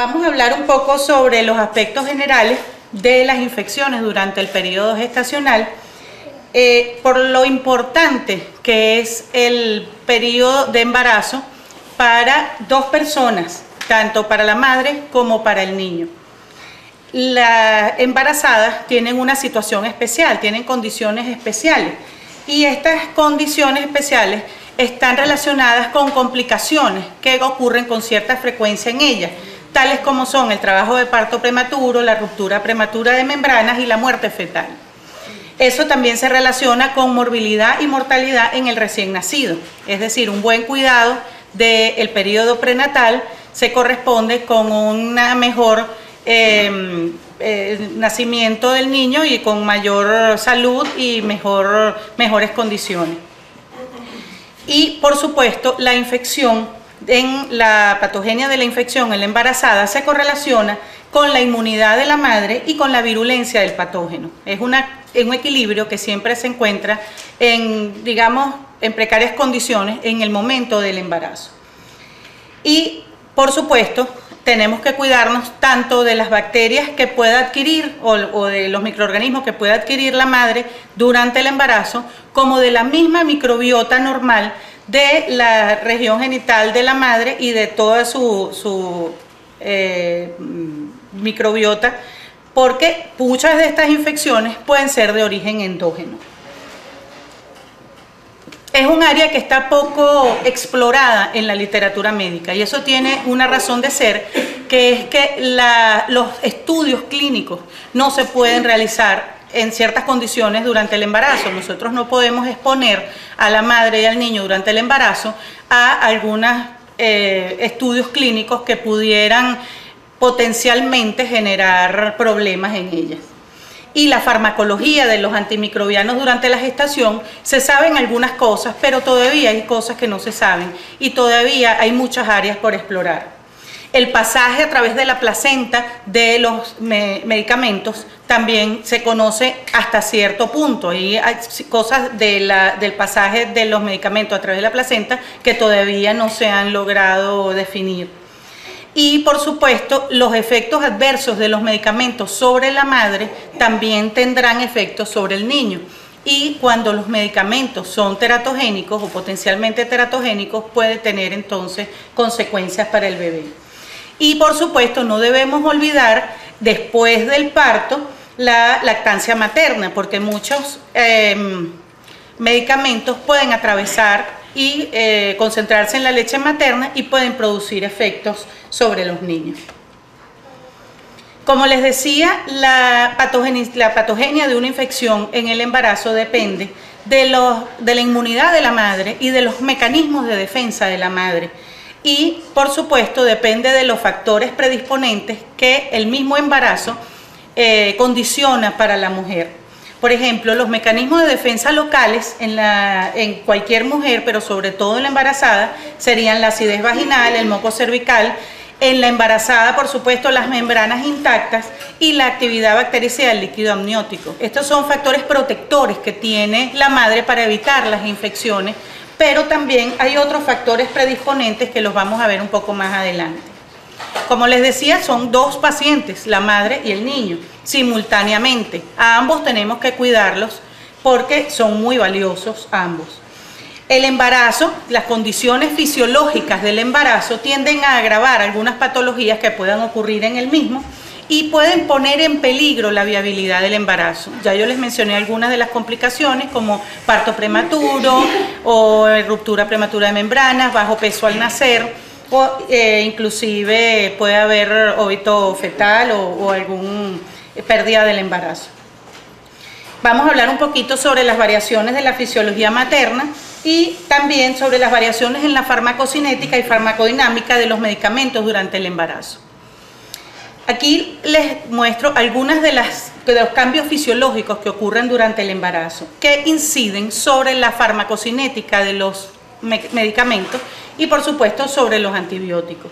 Vamos a hablar un poco sobre los aspectos generales de las infecciones durante el periodo gestacional, por lo importante que es el periodo de embarazo para dos personas, tanto para la madre como para el niño. Las embarazadas tienen una situación especial, tienen condiciones especiales, y estas condiciones especiales están relacionadas con complicaciones que ocurren con cierta frecuencia en ellas, tales como son el trabajo de parto prematuro, la ruptura prematura de membranas y la muerte fetal. Eso también se relaciona con morbilidad y mortalidad en el recién nacido, es decir, un buen cuidado del periodo prenatal se corresponde con una mejor nacimiento del niño y con mayor salud y mejores condiciones. Y por supuesto la infección, la patogenia de la infección en la embarazada se correlaciona con la inmunidad de la madre y con la virulencia del patógeno. Es un equilibrio que siempre se encuentra en precarias condiciones en el momento del embarazo. Y por supuesto tenemos que cuidarnos tanto de las bacterias que pueda adquirir o de los microorganismos que pueda adquirir la madre durante el embarazo, como de la misma microbiota normal de la región genital de la madre y de toda su microbiota, porque muchas de estas infecciones pueden ser de origen endógeno. Es un área que está poco explorada en la literatura médica y eso tiene una razón de ser, que es que los estudios clínicos no se pueden realizar en ciertas condiciones durante el embarazo. Nosotros no podemos exponer a la madre y al niño durante el embarazo a algunos estudios clínicos que pudieran potencialmente generar problemas en ellas. Y la farmacología de los antimicrobianos durante la gestación, se saben algunas cosas, pero todavía hay cosas que no se saben y todavía hay muchas áreas por explorar. El pasaje a través de la placenta de los medicamentos también se conoce hasta cierto punto y hay cosas del pasaje de los medicamentos a través de la placenta que todavía no se han logrado definir. Y por supuesto los efectos adversos de los medicamentos sobre la madre también tendrán efectos sobre el niño. Y cuando los medicamentos son teratogénicos o potencialmente teratogénicos, puede tener entonces consecuencias para el bebé. Y por supuesto no debemos olvidar después del parto la lactancia materna, porque muchos medicamentos pueden atravesar y concentrarse en la leche materna y pueden producir efectos sobre los niños. Como les decía, la patogenia de una infección en el embarazo depende de la inmunidad de la madre y de los mecanismos de defensa de la madre. Y por supuesto depende de los factores predisponentes que el mismo embarazo condiciona para la mujer. Por ejemplo, los mecanismos de defensa locales en cualquier mujer, pero sobre todo en la embarazada, serían la acidez vaginal, el moco cervical. En la embarazada, por supuesto, las membranas intactas y la actividad bactericida del líquido amniótico. Estos son factores protectores que tiene la madre para evitar las infecciones, pero también hay otros factores predisponentes que los vamos a ver un poco más adelante. Como les decía, son dos pacientes, la madre y el niño, simultáneamente. A ambos tenemos que cuidarlos porque son muy valiosos ambos. El embarazo, las condiciones fisiológicas del embarazo tienden a agravar algunas patologías que puedan ocurrir en el mismo y pueden poner en peligro la viabilidad del embarazo. Ya yo les mencioné algunas de las complicaciones como parto prematuro o ruptura prematura de membranas, bajo peso al nacer, o inclusive puede haber óbito fetal o alguna pérdida del embarazo. Vamos a hablar un poquito sobre las variaciones de la fisiología materna y también sobre las variaciones en la farmacocinética y farmacodinámica de los medicamentos durante el embarazo. Aquí les muestro algunas de los cambios fisiológicos que ocurren durante el embarazo, que inciden sobre la farmacocinética de los medicamentos y por supuesto sobre los antibióticos.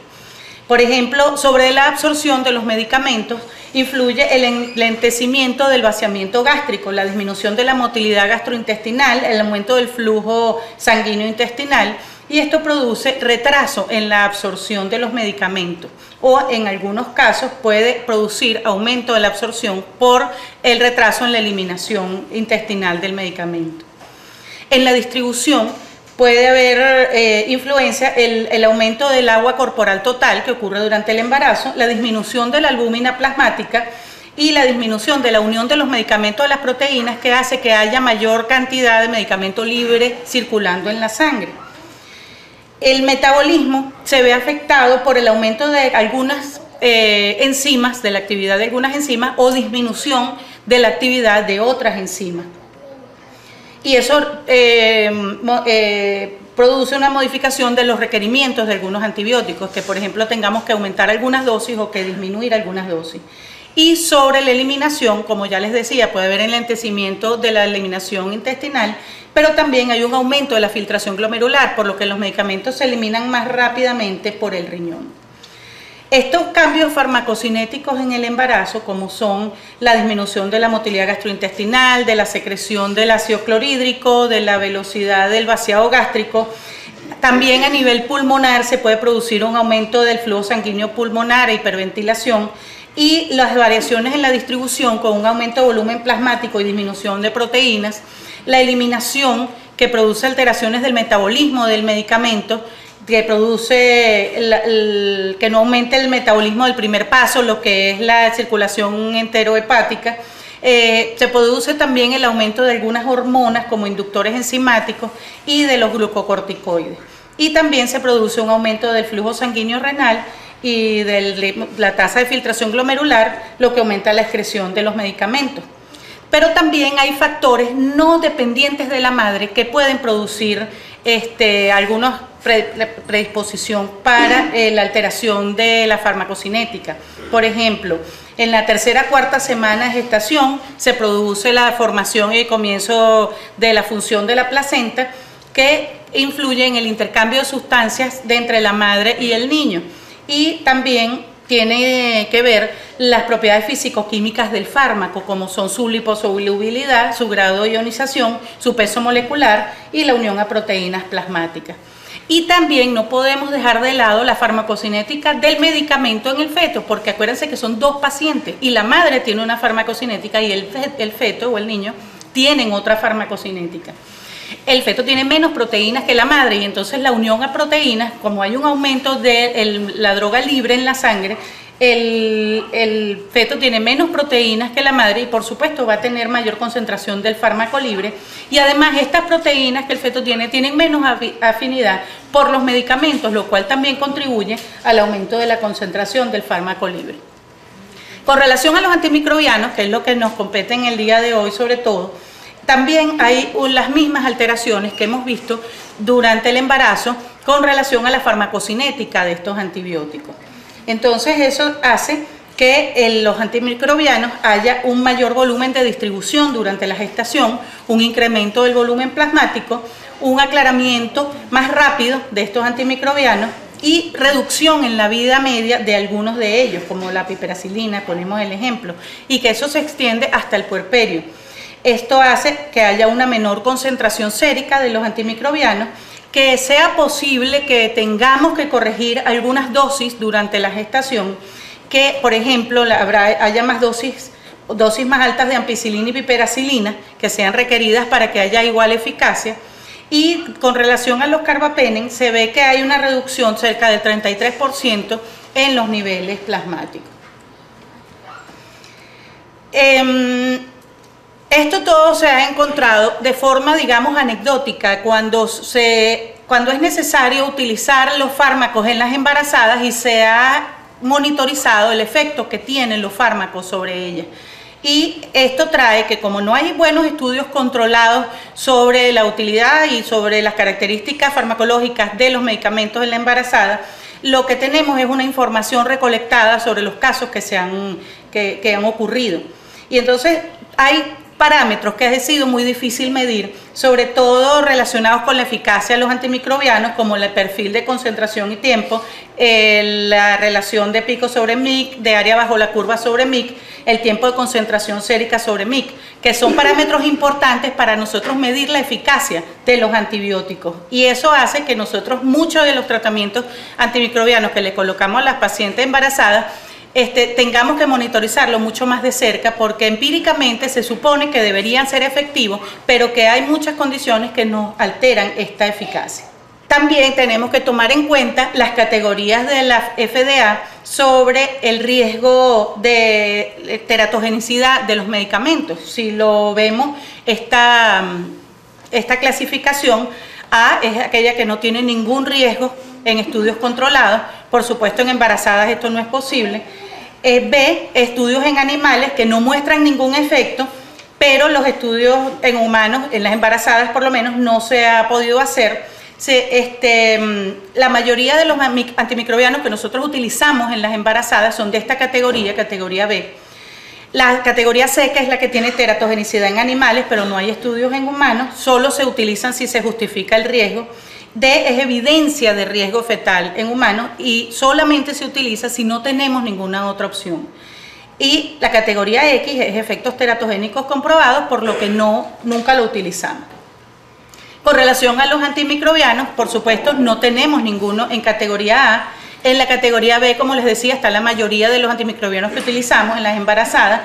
Por ejemplo, sobre la absorción de los medicamentos influye el enlentecimiento del vaciamiento gástrico, la disminución de la motilidad gastrointestinal, el aumento del flujo sanguíneo intestinal y esto produce retraso en la absorción de los medicamentos o en algunos casos puede producir aumento de la absorción por el retraso en la eliminación intestinal del medicamento. En la distribución puede haber influencia el aumento del agua corporal total que ocurre durante el embarazo, la disminución de la albúmina plasmática y la disminución de la unión de los medicamentos a las proteínas que hace que haya mayor cantidad de medicamento libre circulando en la sangre. El metabolismo se ve afectado por el aumento de algunas enzimas, de la actividad de algunas enzimas o disminución de la actividad de otras enzimas. Y eso produce una modificación de los requerimientos de algunos antibióticos, que por ejemplo tengamos que aumentar algunas dosis o que disminuir algunas dosis. Y sobre la eliminación, como ya les decía, puede haber enlentecimiento de la eliminación intestinal, pero también hay un aumento de la filtración glomerular, por lo que los medicamentos se eliminan más rápidamente por el riñón. Estos cambios farmacocinéticos en el embarazo, como son la disminución de la motilidad gastrointestinal, de la secreción del ácido clorhídrico, de la velocidad del vaciado gástrico, también a nivel pulmonar se puede producir un aumento del flujo sanguíneo pulmonar e hiperventilación, y las variaciones en la distribución con un aumento de volumen plasmático y disminución de proteínas, la eliminación que produce alteraciones del metabolismo del medicamento, que produce que no aumente el metabolismo del primer paso, lo que es la circulación enterohepática. Se produce también el aumento de algunas hormonas como inductores enzimáticos y de los glucocorticoides. Y también se produce un aumento del flujo sanguíneo renal y de la tasa de filtración glomerular, lo que aumenta la excreción de los medicamentos. Pero también hay factores no dependientes de la madre que pueden producir alguna predisposición para la alteración de la farmacocinética. Por ejemplo, en la tercera o cuarta semana de gestación se produce la formación y el comienzo de la función de la placenta, que influye en el intercambio de sustancias entre la madre y el niño. Y también tiene que ver las propiedades físico-químicas del fármaco, como son su liposolubilidad, su grado de ionización, su peso molecular y la unión a proteínas plasmáticas. Y también no podemos dejar de lado la farmacocinética del medicamento en el feto, porque acuérdense que son dos pacientes y la madre tiene una farmacocinética y el feto o el niño tienen otra farmacocinética. El feto tiene menos proteínas que la madre y entonces la unión a proteínas, como hay un aumento de la droga libre en la sangre, el feto tiene menos proteínas que la madre y por supuesto va a tener mayor concentración del fármaco libre, y además estas proteínas que el feto tienen menos afinidad por los medicamentos, lo cual también contribuye al aumento de la concentración del fármaco libre. Con relación a los antimicrobianos, que es lo que nos compete en el día de hoy sobre todo, también hay las mismas alteraciones que hemos visto durante el embarazo con relación a la farmacocinética de estos antibióticos. Entonces eso hace que en los antimicrobianos haya un mayor volumen de distribución durante la gestación, un incremento del volumen plasmático, un aclaramiento más rápido de estos antimicrobianos y reducción en la vida media de algunos de ellos, como la piperacilina, ponemos el ejemplo, y que eso se extiende hasta el puerperio. Esto hace que haya una menor concentración sérica de los antimicrobianos, que sea posible que tengamos que corregir algunas dosis durante la gestación, que por ejemplo haya más dosis más altas de ampicilina y piperacilina que sean requeridas para que haya igual eficacia. Y con relación a los carbapenem se ve que hay una reducción cerca del 33% en los niveles plasmáticos. Esto todo se ha encontrado de forma, digamos, anecdótica cuando es necesario utilizar los fármacos en las embarazadas y se ha monitorizado el efecto que tienen los fármacos sobre ellas. Y esto trae que, como no hay buenos estudios controlados sobre la utilidad y sobre las características farmacológicas de los medicamentos en la embarazada, lo que tenemos es una información recolectada sobre los casos que han ocurrido. Y entonces hay parámetros que ha sido muy difícil medir, sobre todo relacionados con la eficacia de los antimicrobianos, como el perfil de concentración y tiempo, la relación de pico sobre MIC, de área bajo la curva sobre MIC, el tiempo de concentración sérica sobre MIC, que son parámetros importantes para nosotros medir la eficacia de los antibióticos. Y eso hace que nosotros muchos de los tratamientos antimicrobianos que le colocamos a las pacientes embarazadas tengamos que monitorizarlo mucho más de cerca, porque empíricamente se supone que deberían ser efectivos, pero que hay muchas condiciones que nos alteran esta eficacia. También tenemos que tomar en cuenta las categorías de la FDA sobre el riesgo de teratogenicidad de los medicamentos. Si lo vemos, esta clasificación A es aquella que no tiene ningún riesgo en estudios controlados. Por supuesto, en embarazadas esto no es posible. B, estudios en animales que no muestran ningún efecto, pero los estudios en humanos, en las embarazadas por lo menos, no se ha podido hacer. La mayoría de los antimicrobianos que nosotros utilizamos en las embarazadas son de esta categoría B. La categoría C, que es la que tiene teratogenicidad en animales, pero no hay estudios en humanos, solo se utilizan si se justifica el riesgo. D es evidencia de riesgo fetal en humanos y solamente se utiliza si no tenemos ninguna otra opción. Y la categoría X es efectos teratogénicos comprobados, por lo que nunca lo utilizamos. Con relación a los antimicrobianos, por supuesto, no tenemos ninguno en categoría A. En la categoría B, como les decía, está la mayoría de los antimicrobianos que utilizamos en las embarazadas.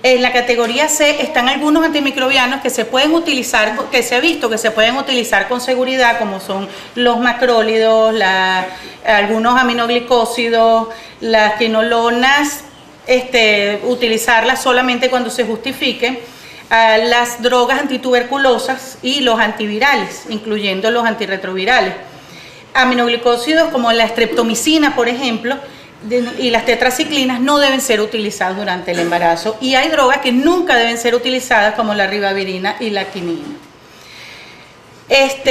En la categoría C están algunos antimicrobianos que se pueden utilizar, que se ha visto que se pueden utilizar con seguridad, como son los macrólidos, algunos aminoglicósidos, las quinolonas, utilizarlas solamente cuando se justifique, las drogas antituberculosas y los antivirales, incluyendo los antirretrovirales. Aminoglicósidos como la streptomicina, por ejemplo, y las tetraciclinas no deben ser utilizadas durante el embarazo, y hay drogas que nunca deben ser utilizadas, como la ribavirina y la quinina.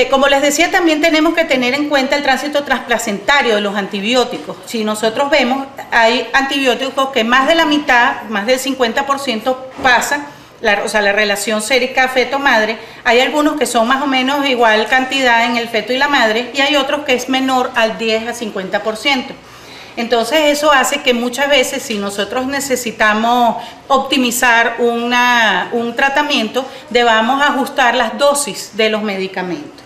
Como les decía, también tenemos que tener en cuenta el tránsito transplacentario de los antibióticos. Si nosotros vemos, hay antibióticos que más de la mitad, más del 50% pasa, o sea, la relación sérica feto-madre. Hay algunos que son más o menos igual cantidad en el feto y la madre, y hay otros que es menor al 10 a 50%. Entonces eso hace que muchas veces, si nosotros necesitamos optimizar un tratamiento, debamos ajustar las dosis de los medicamentos.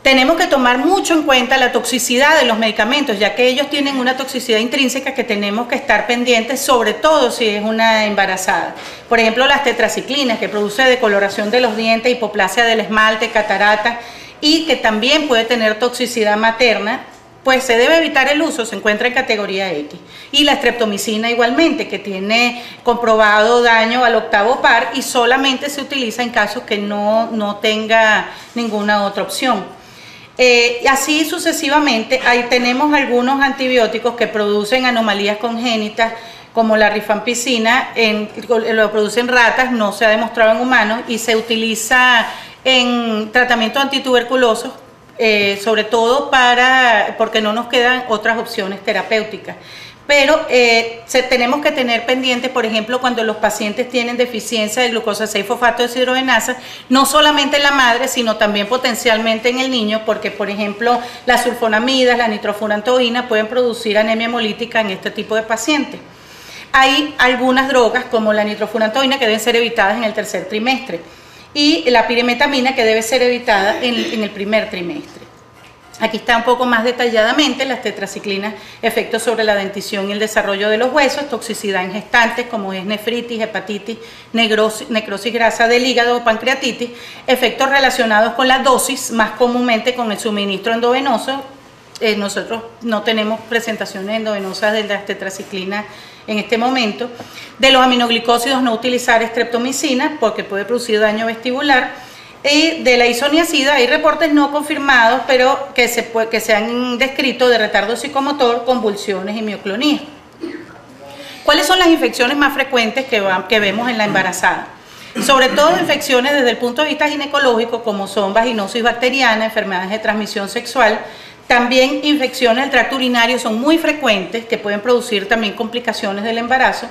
Tenemos que tomar mucho en cuenta la toxicidad de los medicamentos, ya que ellos tienen una toxicidad intrínseca que tenemos que estar pendientes, sobre todo si es una embarazada. Por ejemplo, las tetraciclinas, que produce decoloración de los dientes, hipoplasia del esmalte, catarata, y que también puede tener toxicidad materna, pues se debe evitar el uso, se encuentra en categoría X. Y la streptomicina igualmente, que tiene comprobado daño al octavo par y solamente se utiliza en casos que no tenga ninguna otra opción. Así sucesivamente, ahí tenemos algunos antibióticos que producen anomalías congénitas, como la rifampicina, lo producen ratas, no se ha demostrado en humanos, y se utiliza en tratamientos antituberculosos, sobre todo porque no nos quedan otras opciones terapéuticas. Pero tenemos que tener pendientes, por ejemplo, cuando los pacientes tienen deficiencia de glucosa 6-fosfato deshidrogenasa, no solamente en la madre, sino también potencialmente en el niño, porque, por ejemplo, las sulfonamidas, la nitrofurantoína pueden producir anemia hemolítica en este tipo de pacientes. Hay algunas drogas, como la nitrofurantoína, que deben ser evitadas en el tercer trimestre, y la pirimetamina, que debe ser evitada en el primer trimestre. Aquí está un poco más detalladamente las tetraciclinas, efectos sobre la dentición y el desarrollo de los huesos, toxicidad en gestantes como es nefritis, hepatitis, necrosis grasa del hígado o pancreatitis, efectos relacionados con la dosis, más comúnmente con el suministro endovenoso. Nosotros no tenemos presentaciones endovenosas de las tetraciclinas en este momento. De los aminoglicósidos, no utilizar streptomicina porque puede producir daño vestibular. Y de la isoniazida hay reportes no confirmados, pero que se han descrito de retardo psicomotor, convulsiones y mioclonía. ¿Cuáles son las infecciones más frecuentes que vemos en la embarazada? Sobre todo infecciones desde el punto de vista ginecológico, como son vaginosis bacteriana, enfermedades de transmisión sexual. También infecciones del tracto urinario son muy frecuentes, que pueden producir también complicaciones del embarazo.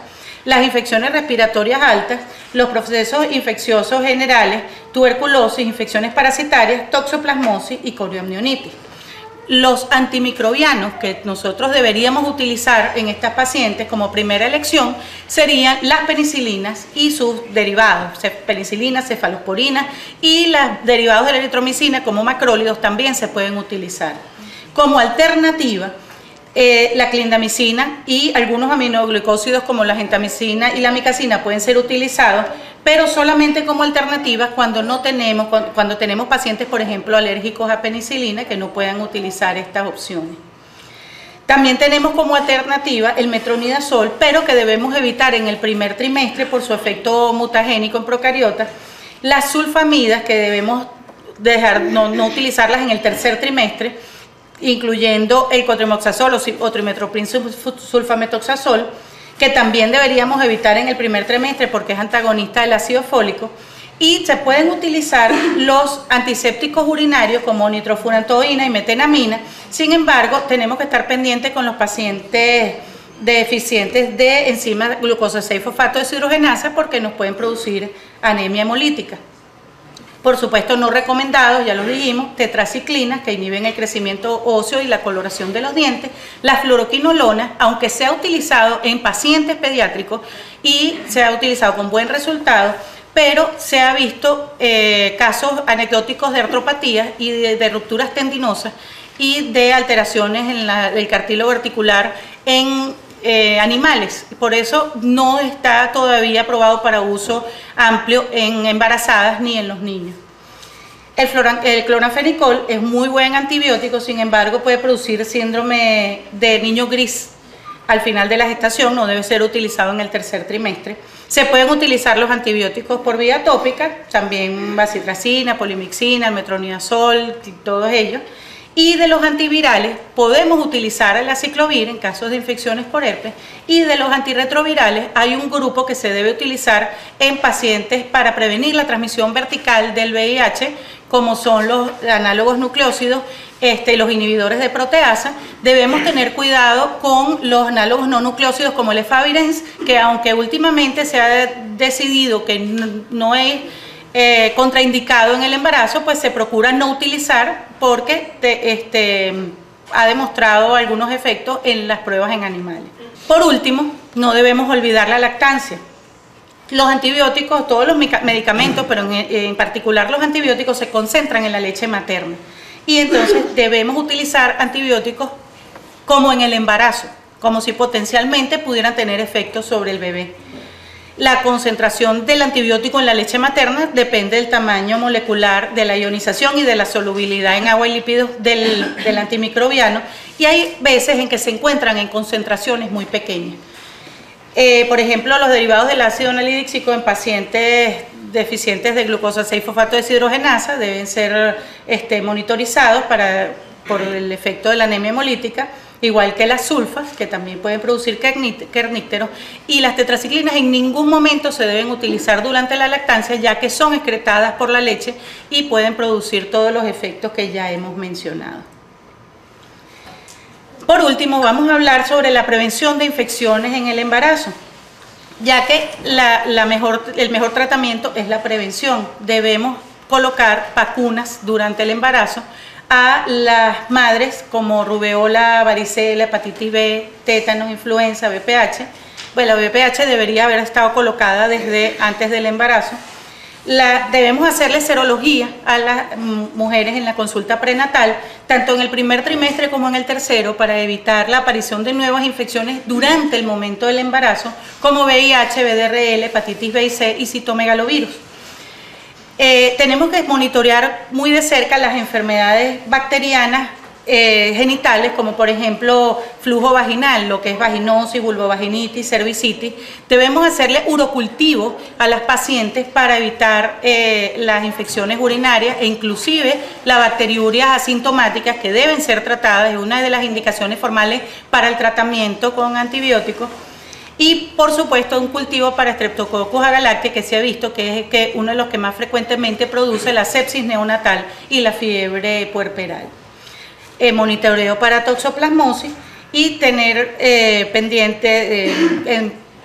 las infecciones respiratorias altas, los procesos infecciosos generales, tuberculosis, infecciones parasitarias, toxoplasmosis y corioamnionitis. Los antimicrobianos que nosotros deberíamos utilizar en estas pacientes como primera elección serían las penicilinas y sus derivados, penicilina, cefalosporina, y los derivados de la eritromicina como macrólidos también se pueden utilizar. Como alternativa, la clindamicina y algunos aminoglucósidos como la gentamicina y la amicacina pueden ser utilizados, pero solamente como alternativas cuando tenemos pacientes, por ejemplo, alérgicos a penicilina, que no puedan utilizar estas opciones. También tenemos como alternativa el metronidazol, pero que debemos evitar en el primer trimestre por su efecto mutagénico en procariotas. Las sulfamidas, que debemos dejar, no utilizarlas en el tercer trimestre, incluyendo el cotrimoxazol o trimestoprim sulfametoxazol, que también deberíamos evitar en el primer trimestre porque es antagonista del ácido fólico. Y se pueden utilizar los antisépticos urinarios como nitrofurantoína y metenamina. Sin embargo, tenemos que estar pendientes con los pacientes deficientes de enzimas glucosa 6-fosfato deshidrogenasa porque nos pueden producir anemia hemolítica. Por supuesto, no recomendados, ya lo dijimos, tetraciclinas que inhiben el crecimiento óseo y la coloración de los dientes, la fluoroquinolona, aunque se ha utilizado en pacientes pediátricos y se ha utilizado con buen resultado, pero se ha visto casos anecdóticos de artropatías y de rupturas tendinosas y de alteraciones en el cartílago articular en animales. Por eso no está todavía aprobado para uso amplio en embarazadas ni en los niños. El cloranfenicol es muy buen antibiótico, sin embargo puede producir síndrome de niño gris al final de la gestación, no debe ser utilizado en el tercer trimestre. Se pueden utilizar los antibióticos por vía tópica, también bacitracina, polimixina, el metronidazol, todos ellos. Y de los antivirales podemos utilizar el aciclovir en casos de infecciones por herpes, y de los antirretrovirales hay un grupo que se debe utilizar en pacientes para prevenir la transmisión vertical del VIH, como son los análogos nucleósidos, los inhibidores de proteasa. Debemos tener cuidado con los análogos no nucleósidos como el efavirenz, que aunque últimamente se ha decidido que no es contraindicado en el embarazo, pues se procura no utilizar porque ha demostrado algunos efectos en las pruebas en animales. Por último, no debemos olvidar la lactancia. Los antibióticos, todos los medicamentos, pero en particular los antibióticos, se concentran en la leche materna. Y entonces debemos utilizar antibióticos como en el embarazo, como si potencialmente pudieran tener efectos sobre el bebé. La concentración del antibiótico en la leche materna depende del tamaño molecular, de la ionización y de la solubilidad en agua y lípidos del antimicrobiano, y hay veces en que se encuentran en concentraciones muy pequeñas. Por ejemplo, los derivados del ácido anhidríxico en pacientes deficientes de glucosa 6-fosfato deshidrogenasa deben ser monitorizados por el efecto de la anemia hemolítica, igual que las sulfas, que también pueden producir kernícteros, y las tetraciclinas en ningún momento se deben utilizar durante la lactancia, ya que son excretadas por la leche y pueden producir todos los efectos que ya hemos mencionado. Por último, vamos a hablar sobre la prevención de infecciones en el embarazo, ya que el mejor tratamiento es la prevención. Debemos colocar vacunas durante el embarazo a las madres como rubeola, varicela, hepatitis B, tétanos, influenza, VPH. Bueno, la VPH debería haber estado colocada desde antes del embarazo. Debemos hacerle serología a las mujeres en la consulta prenatal, tanto en el primer trimestre como en el tercero, para evitar la aparición de nuevas infecciones durante el momento del embarazo, como VIH, VDRL, hepatitis B y C y citomegalovirus. Tenemos que monitorear muy de cerca las enfermedades bacterianas genitales, como por ejemplo flujo vaginal, lo que es vaginosis, vulvovaginitis, cervicitis. Debemos hacerle urocultivo a las pacientes para evitar las infecciones urinarias e inclusive las bacteriurias asintomáticas, que deben ser tratadas, es una de las indicaciones formales para el tratamiento con antibióticos. Y por supuesto un cultivo para Streptococcus agalactiae, que se ha visto que es uno de los que más frecuentemente produce la sepsis neonatal y la fiebre puerperal. Monitoreo para toxoplasmosis y tener pendiente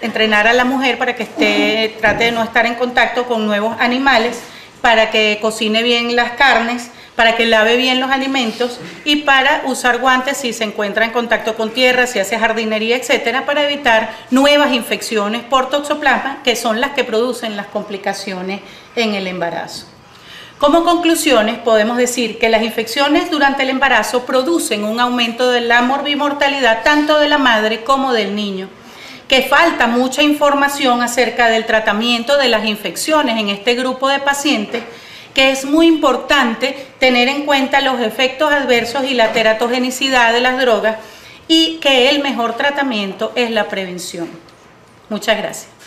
entrenar a la mujer para que trate de no estar en contacto con nuevos animales, para que cocine bien las carnes, para que lave bien los alimentos y para usar guantes si se encuentra en contacto con tierra, si hace jardinería, etcétera, para evitar nuevas infecciones por toxoplasma, que son las que producen las complicaciones en el embarazo. Como conclusiones, podemos decir que las infecciones durante el embarazo producen un aumento de la morbimortalidad tanto de la madre como del niño, que falta mucha información acerca del tratamiento de las infecciones en este grupo de pacientes, que es muy importante tener en cuenta los efectos adversos y la teratogenicidad de las drogas y que el mejor tratamiento es la prevención. Muchas gracias.